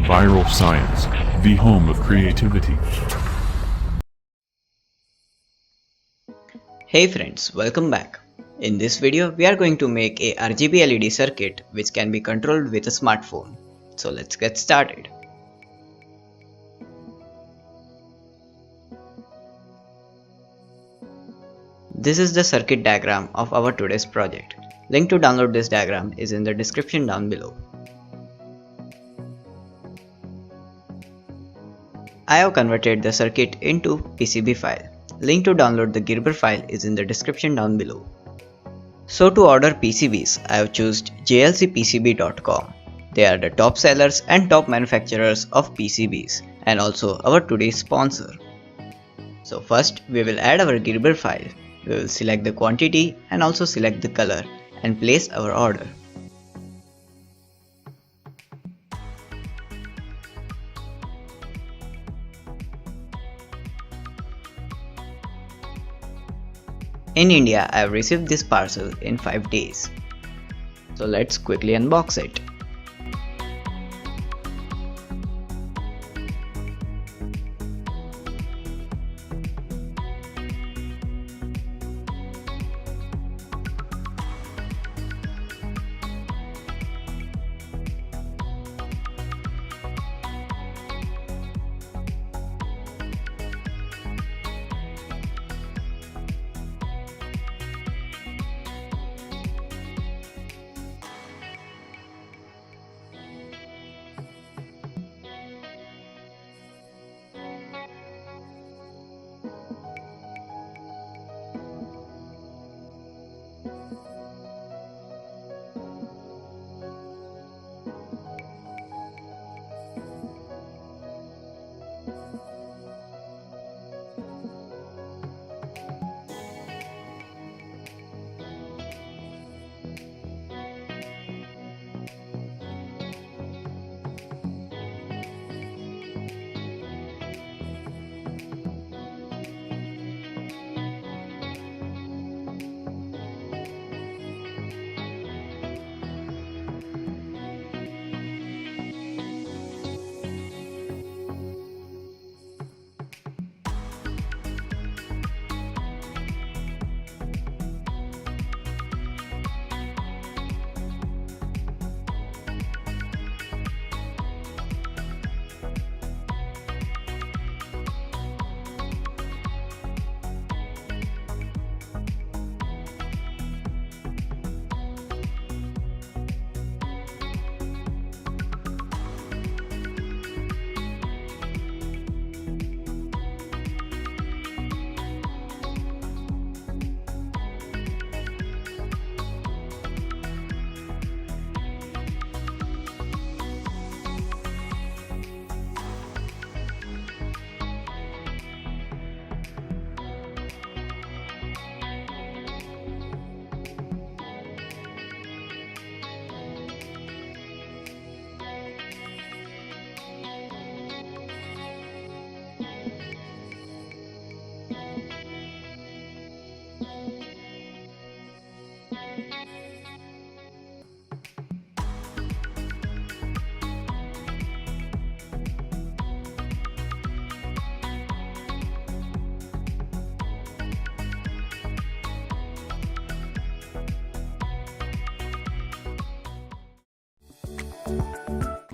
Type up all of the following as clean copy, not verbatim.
Viral Science, the home of creativity. Hey friends, welcome back. In this video, we are going to make a RGB LED circuit which can be controlled with a smartphone. So let's get started. This is the circuit diagram of our today's project. Link to download this diagram is in the description down below. I have converted the circuit into PCB file. Link to download the Gerber file is in the description down below. So to order PCBs, I have chosen jlcpcb.com. They are the top sellers and top manufacturers of PCBs and also our today's sponsor. So first we will add our Gerber file. We will select the quantity and also select the color and place our order. In India, I have received this parcel in 5 days. So let's quickly unbox it.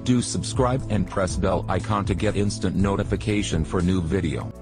Do subscribe and press bell icon to get instant notification for new video.